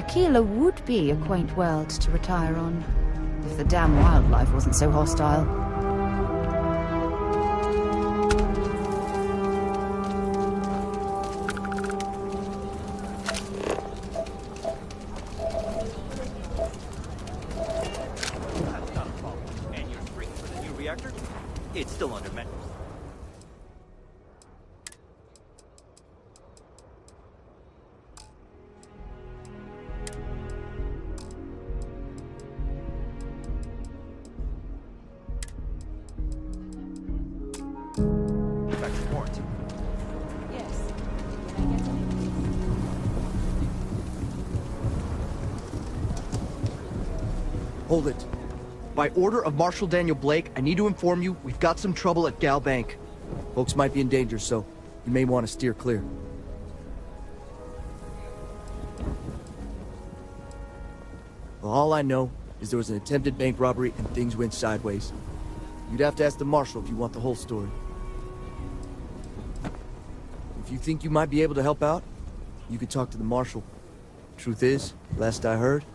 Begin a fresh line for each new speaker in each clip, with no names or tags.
Akila would be a quaint world to retire on, if the damn wildlife wasn't so hostile.
That's not a problem. And you're free for the new reactor? It's still under maintenance. Back to warranty.
Yes. Can I get anything?
Hold it. By order of Marshal Daniel Blake, I need to inform you we've got some trouble at Gal Bank. Folks might be in danger, so you may want to steer clear. Well, all I know is there was an attempted bank robbery and things went sideways. You'd have to ask the Marshal if you want the whole story. If you think you might be able to help out, you could talk to the Marshal. Truth is, last I heard,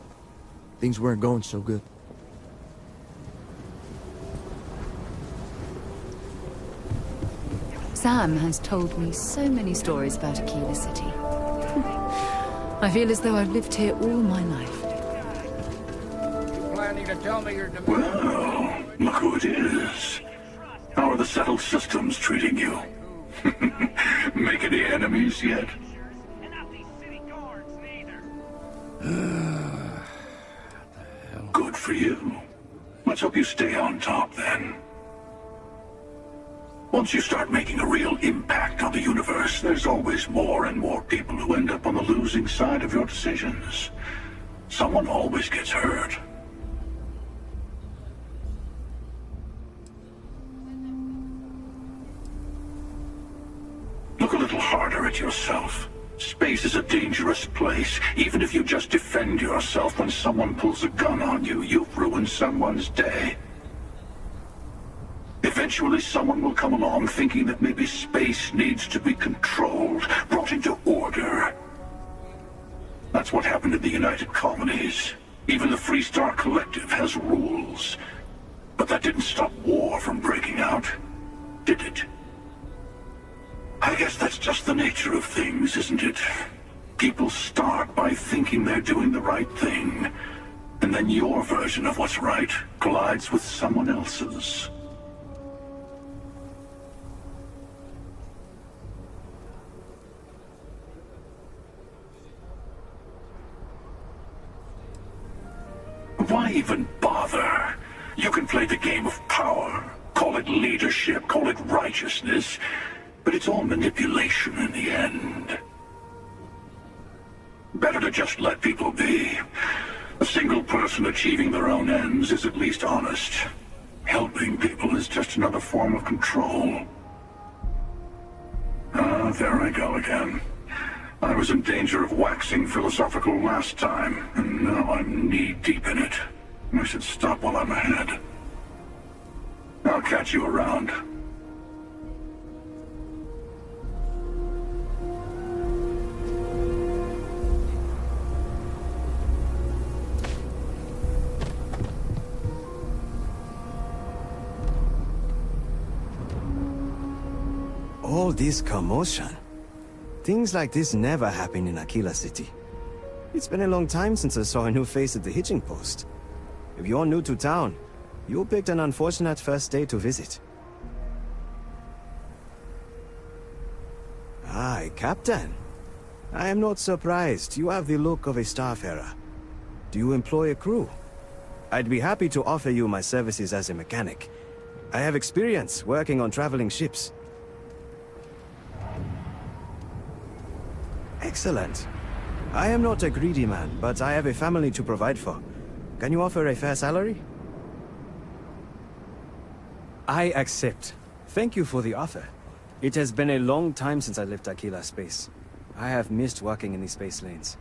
things weren't going so good.
Sam has told me so many stories about Akila City. I feel as though I've lived here all my life.
Planning to tell me you're
Well, look who it is. How are the settled systems treating you? Make any enemies yet?
And not these city guards, neither.
Good for you. Let's hope you stay on top then. Once you start making a real impact on the universe, there's always more and more people who end up on the losing side of your decisions. Someone always gets hurt. Look a little harder at yourself. Space is a dangerous place. Even if you just defend yourself when someone pulls a gun on you, you've ruined someone's day. Eventually someone will come along thinking that maybe space needs to be controlled, brought into order. That's what happened in the United Colonies. Even the Freestar Collective has rules. But that didn't stop war from breaking out, did it? I guess that's just the nature of things, isn't it? People start by thinking they're doing the right thing, and then your version of what's right collides with someone else's. Why even bother? You can play the game of power, call it leadership, call it righteousness, but it's all manipulation in the end. Better to just let people be. A single person achieving their own ends is at least honest. Helping people is just another form of control. Ah, there I go again. I was in danger of waxing philosophical last time, and now I'm knee-deep in it. I should stop while I'm ahead. I'll catch you around.
All this commotion. Things like this never happen in Akila City. It's been a long time since I saw a new face at the hitching post. If you're new to town, you picked an unfortunate first day to visit. Aye, Captain. I am not surprised. You have the look of a starfarer. Do you employ a crew? I'd be happy to offer you my services as a mechanic. I have experience working on traveling ships. Excellent. I am not a greedy man, but I have a family to provide for. Can you offer a fair salary? I accept. Thank you for the offer. It has been a long time since I left Akila space. I have missed working in the space lanes.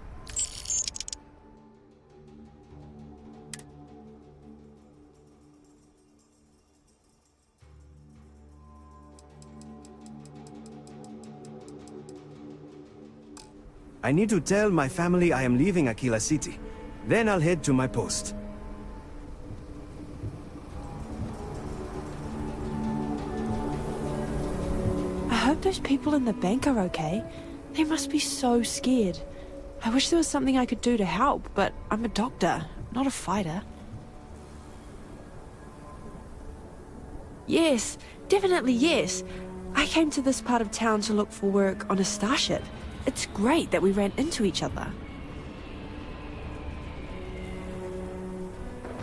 I I need to tell my family I am leaving Akila City. Then I'll head to my post.
I hope those people in the bank are okay. They must be so scared. I wish there was something I could do to help, but I'm a doctor, not a fighter. Yes, definitely yes. I came to this part of town to look for work on a starship. It's great that we ran into each other.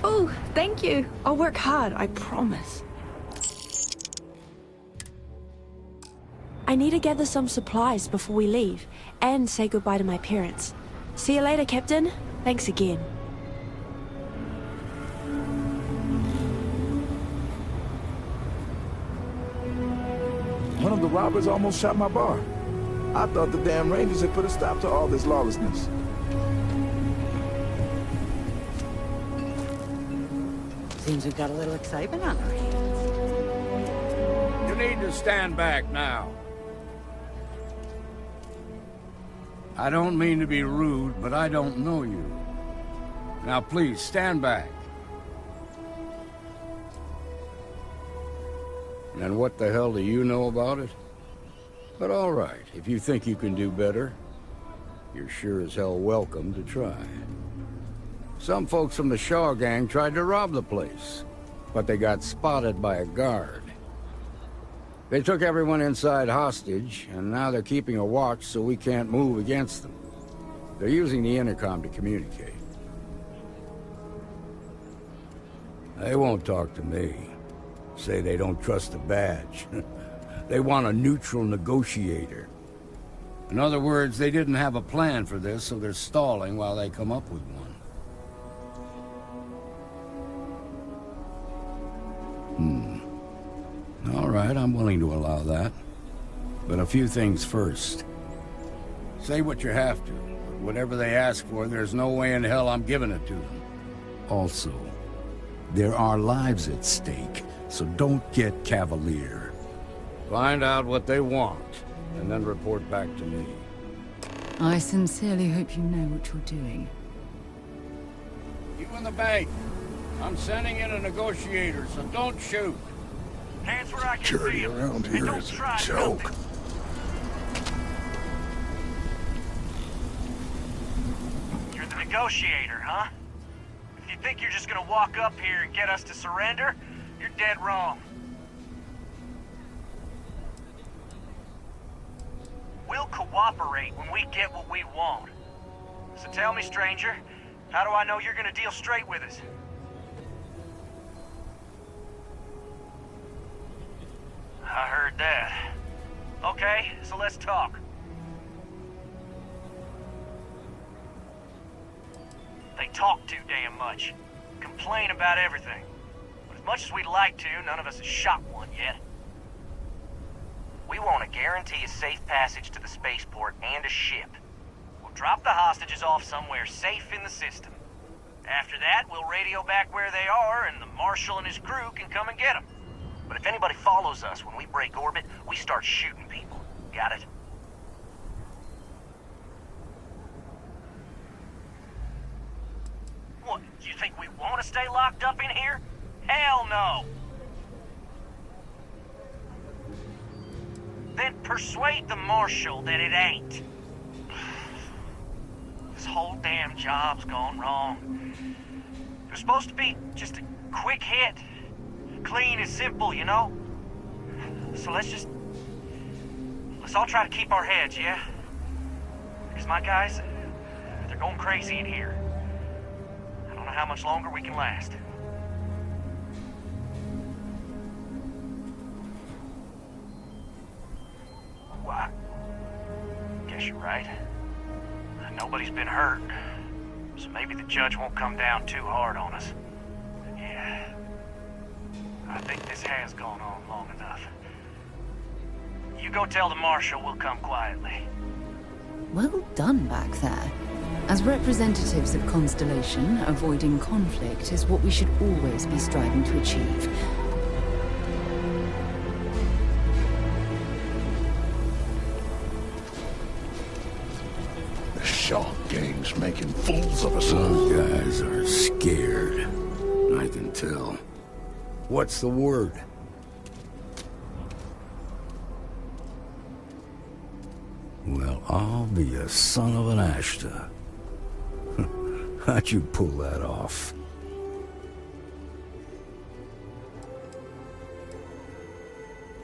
Oh, thank you. I'll work hard, I promise. I need to gather some supplies before we leave, and say goodbye to my parents. See you later, Captain. Thanks again.
One of the robbers almost shot my bar. I thought the damn Rangers had put a stop to all this lawlessness.
Seems we've got a little excitement on our hands.
You need to stand back now. I don't mean to be rude, but I don't know you. Now please, stand back. And what the hell do you know about it? But all right, if you think you can do better, you're sure as hell welcome to try. Some folks from the Shaw gang tried to rob the place, but they got spotted by a guard. They took everyone inside hostage, and now they're keeping a watch so we can't move against them. They're using the intercom to communicate. They won't talk to me. Say they don't trust the badge. They want a neutral negotiator. In other words, they didn't have a plan for this, so they're stalling while they come up with one. All right, I'm willing to allow that. But a few things first. Say what you have to, but whatever they ask for, there's no way in hell I'm giving it to them. Also, there are lives at stake, so don't get cavalier. Find out what they want, and then report back to me.
I sincerely hope you know what you're doing.
You in the bank. I'm sending in a negotiator, so don't shoot. Hands where I can
Security around here is a joke.
You're the negotiator, huh? If you think you're just gonna walk up here and get us to surrender, you're dead wrong. We'll cooperate when we get what we want. So tell me, stranger, how do I know you're gonna deal straight with us? I heard that. Okay, so let's talk. They talk too damn much. Complain about everything. But as much as we'd like to, none of us has shot one yet. We want to guarantee a safe passage to the spaceport and a ship. We'll drop the hostages off somewhere safe in the system. After that, we'll radio back where they are, and the Marshal and his crew can come and get them. But if anybody follows us when we break orbit, we start shooting people. Got it? What, you think we want to stay locked up in here? Hell no! Then persuade the Marshal that it ain't. This whole damn job's gone wrong. It was supposed to be just a quick hit. Clean and simple, you know? So let's all try to keep our heads, yeah? Because my guys, they're going crazy in here. I don't know how much longer we can last. Why? Guess you're right. Nobody's been hurt. So maybe the judge won't come down too hard on us. Yeah. I think this has gone on long enough. You go tell the Marshal we'll come quietly.
Well done back there. As representatives of Constellation, avoiding conflict is what we should always be striving to achieve.
The Blake's making fools of us all.
Those guys are scared. I can tell. What's the word? Well, I'll be a son of an Ashta. How'd you pull that off?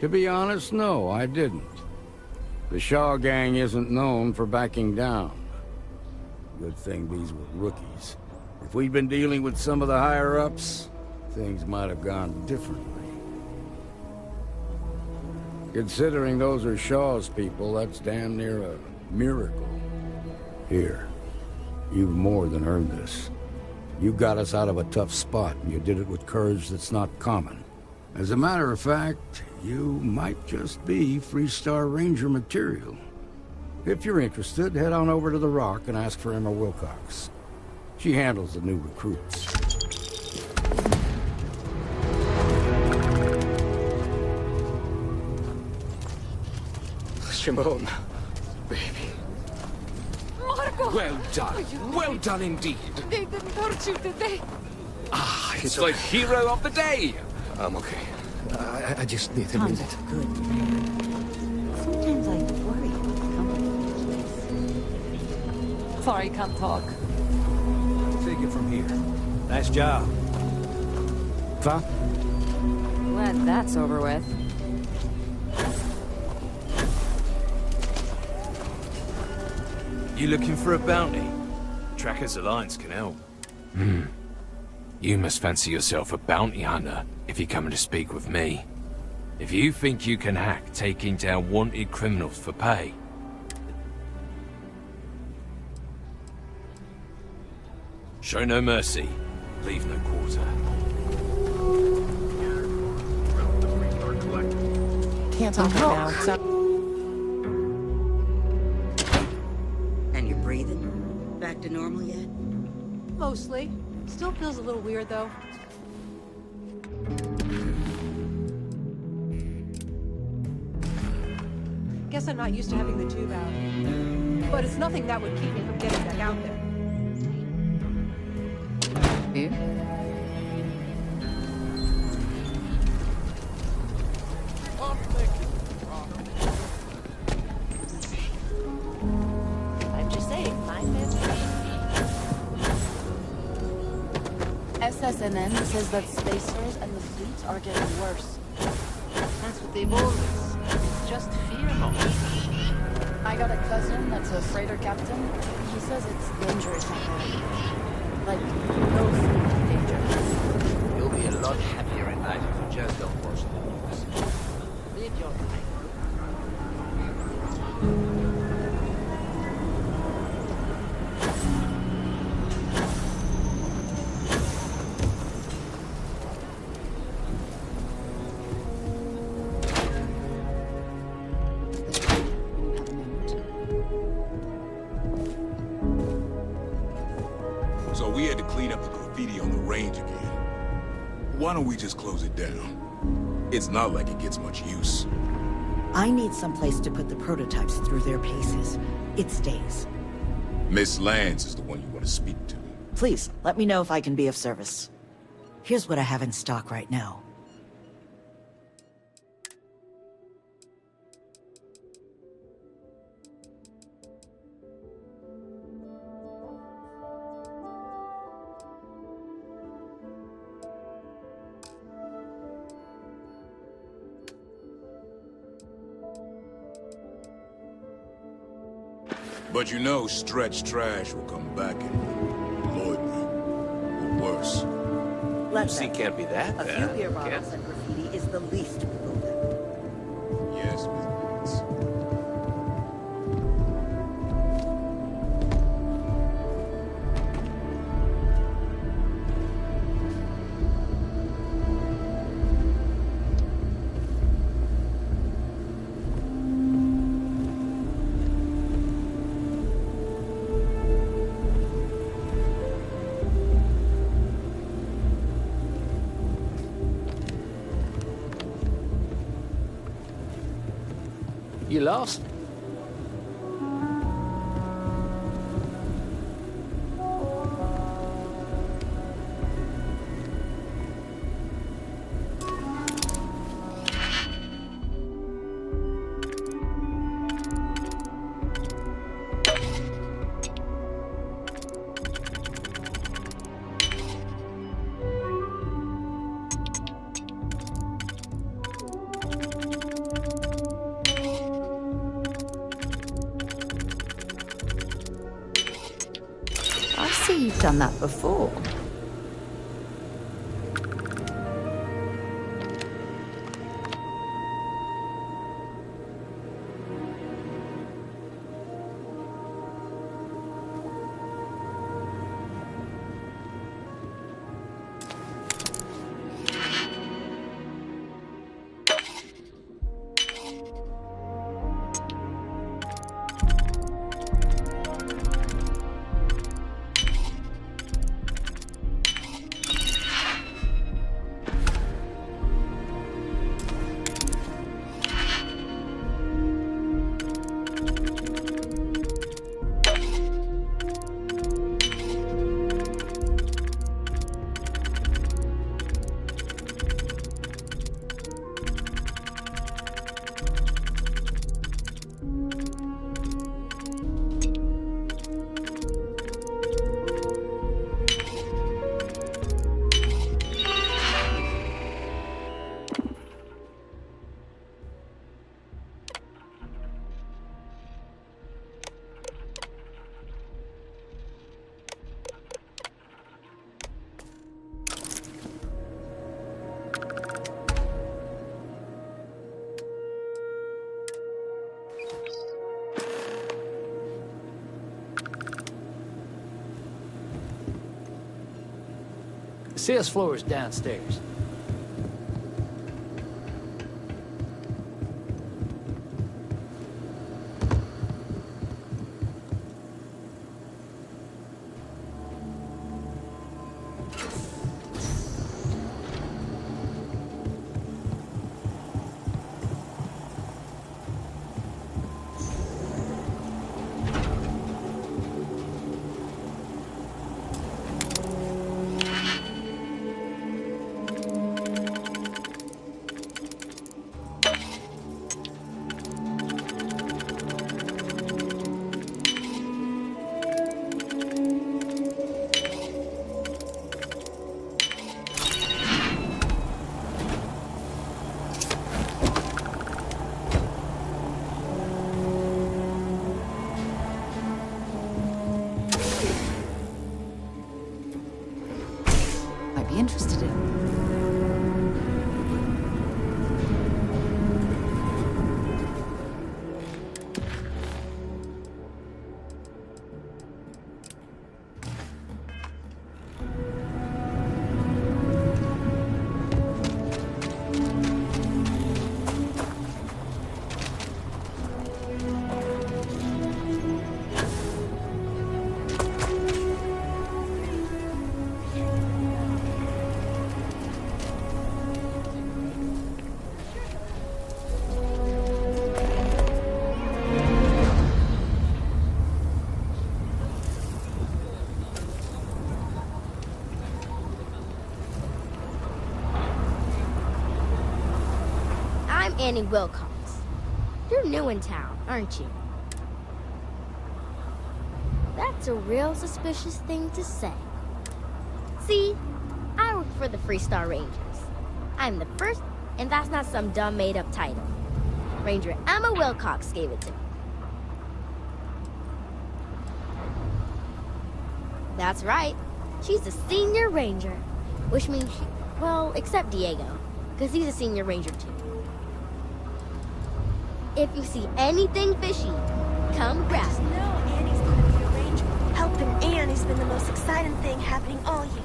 To be honest, no, I didn't. The Shaw gang isn't known for backing down. Good thing these were rookies. If we'd been dealing with some of the higher-ups, things might have gone differently. Considering those are Shaw's people, that's damn near a miracle. Here, you've more than earned this. You got us out of a tough spot, and you did it with courage that's not common. As a matter of fact, you might just be Freestar Ranger material. If you're interested, head on over to the Rock and ask for Emma Wilcox. She handles the new recruits.
Shimon, baby.
Marco!
Well done. Well done indeed.
They didn't hurt you, did they?
Ah, it's the hero of the day. I'm okay. I just need a
Tom's
minute.
good. Sometimes I worry about the company.
Sorry, can't talk.
Take it from here. Nice job.
Va?
Glad that's over with.
You looking for a bounty? Trackers Alliance can help.
You must fancy yourself a bounty hunter if you're coming to speak with me. If you think you can hack taking down wanted criminals for pay, show no mercy, leave no quarter.
Can't talk right now, so...
And you're breathing? Back to normal yet?
Mostly. Still feels a little weird, though. Guess I'm not used to having the tube out. But it's nothing that would keep me from getting back out there.
You?
I'm just saying, my
SSNN says that spacers and the fleet are getting worse.
That's what they've always. It's just fear-mongering.
I got a cousin that's a freighter captain. He says it's dangerous out there. Like, no fleet dangerous.
You'll be a lot happier at night if you just don't watch the news. Live your life.
So we had to clean up the graffiti on the range again. Why don't we just close it down? It's not like it gets much use.
I need someplace to put the prototypes through their paces. It stays.
Miss Lance is the one you want to speak to.
Please, let me know if I can be of service. Here's what I have in stock right now.
But you know Stretch Trash will come back and annoy me. Or worse.
Let's
See, can't be that
a
bad.
few beer bottles and graffiti is the least we will do.
Yes, Miss Lance.
You lost?
You've done that before.
The sales floor is downstairs.
Might be interested in.
Annie Wilcox. You're new in town, aren't you? That's a real suspicious thing to say. See, I work for the Freestar Rangers. I'm the first, and that's not some dumb made-up title. Ranger Emma Wilcox gave it to me. That's right. She's a senior ranger, which means she, well, except Diego, because he's a senior ranger too. If you see anything fishy, come grab it.
No, Annie's gonna be a ranger. Helping Anne has been the most exciting thing happening all year.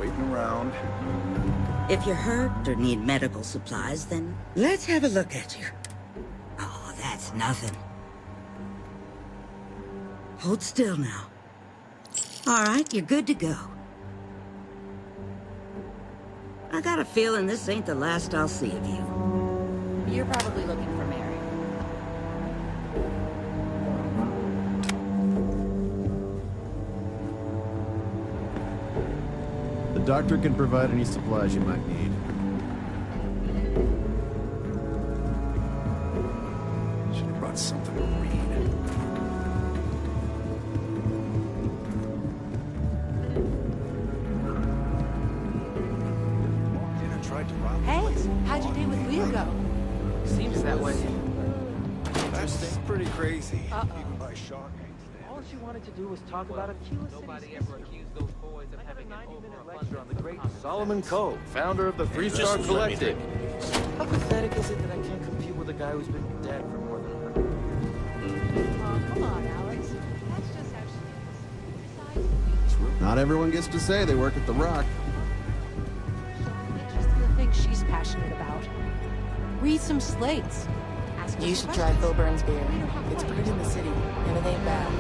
waiting around.
If you're hurt or need medical supplies, then let's have a look at you. Oh, that's nothing. Hold still now. All right, you're good to go. I got a feeling this ain't the last I'll see of you.
You're probably looking for Mary.
The doctor can provide any supplies you might need.
Should have brought something to read.
Hey, how'd your day with Leo go?
Seems that way.
That's pretty crazy.
Even
by Shaw
All she wanted to do was talk about Akila. Nobody ever accused those boys of having an over lecture on the great Solomon Coe, founder of the Free Star Collective. How pathetic is it that I can't compete with a guy who's been dead for more than 100 years?
Oh, come on, Alex. That's just how she is.
Not everyone gets to say they work at The Rock.
Interested in the things she's passionate about. Read some slates. Ask her
You
some
should try
questions.
Philburn's beer. It's brewed in the city, and it ain't bad.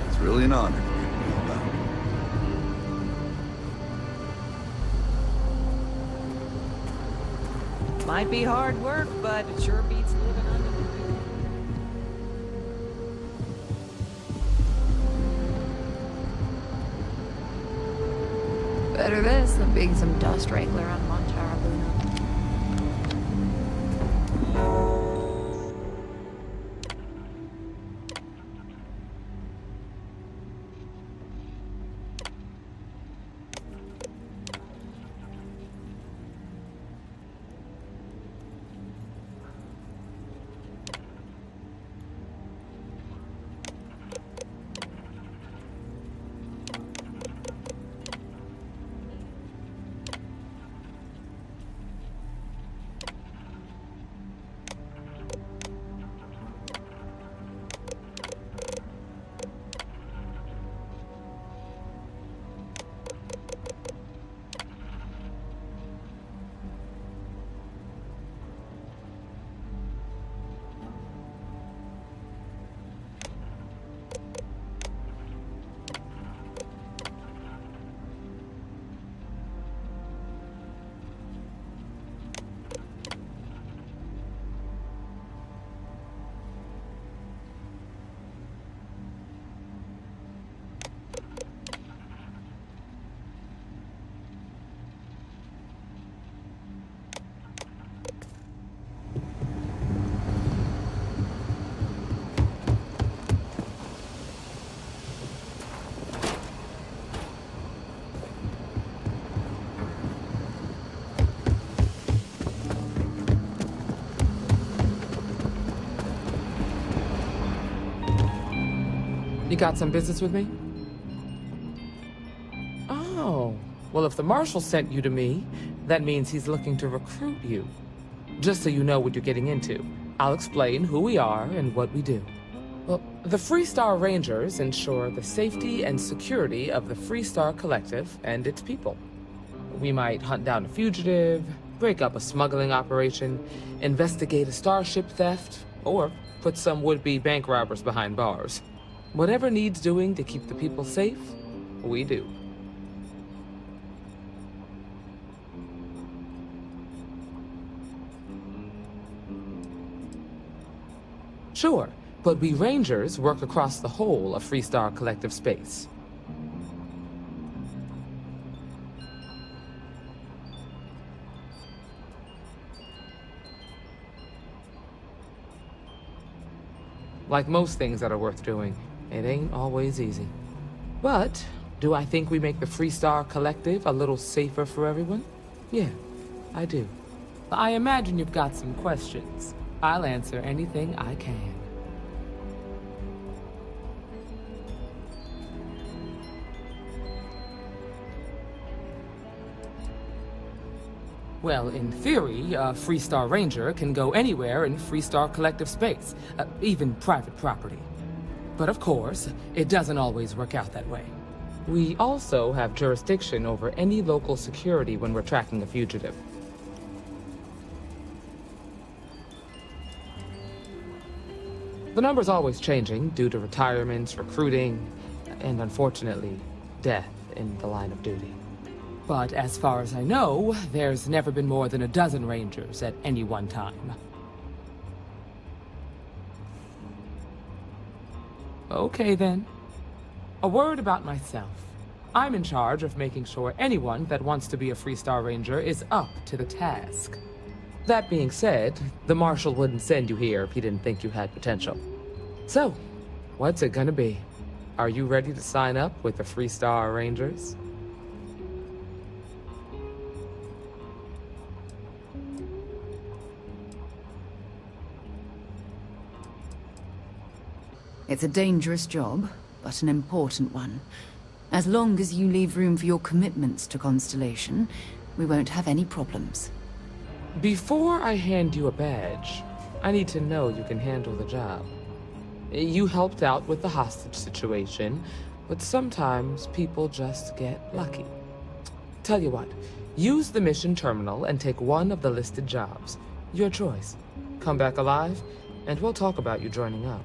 It's really an honor.
Might be hard work, but it sure beats living under the roof.
Better this than being some dust wrangler on Montara Luna.
You got some business with me? Oh, well, if the Marshal sent you to me, that means he's looking to recruit you. Just so you know what you're getting into, I'll explain who we are and what we do. Well, the Free Star Rangers ensure the safety and security of the Free Star Collective and its people. We might hunt down a fugitive, break up a smuggling operation, investigate a starship theft, or put some would-be bank robbers behind bars. Whatever needs doing to keep the people safe, we do. Sure, but we Rangers work across the whole of Free Star Collective space. Like most things that are worth doing, it ain't always easy. But, do I think we make the Free Star Collective a little safer for everyone? Yeah, I do. I imagine you've got some questions. I'll answer anything I can. Well, in theory, a Free Star Ranger can go anywhere in Free Star Collective space, even private property. But of course, it doesn't always work out that way. We also have jurisdiction over any local security when we're tracking a fugitive. The number's always changing due to retirements, recruiting, and unfortunately, death in the line of duty. But as far as I know, there's never been more than a dozen Rangers at any one time. Okay then. A word about myself. I'm in charge of making sure anyone that wants to be a Freestar Ranger is up to the task. That being said, the Marshal wouldn't send you here if he didn't think you had potential. So, what's it gonna be? Are you ready to sign up with the Freestar Rangers?
It's a dangerous job, but an important one. As long as you leave room for your commitments to Constellation, we won't have any problems.
Before I hand you a badge, I need to know you can handle the job. You helped out with the hostage situation, but sometimes people just get lucky. Tell you what, use the mission terminal and take one of the listed jobs. Your choice. Come back alive, and we'll talk about you joining up.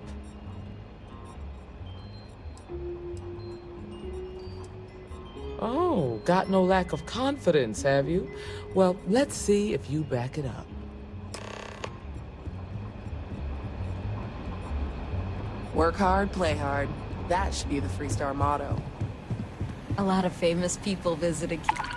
Oh, got no lack of confidence, have you? Well, let's see if you back it up.
Work hard, play hard. That should be the Freestar motto.
A lot of famous people visit Akila.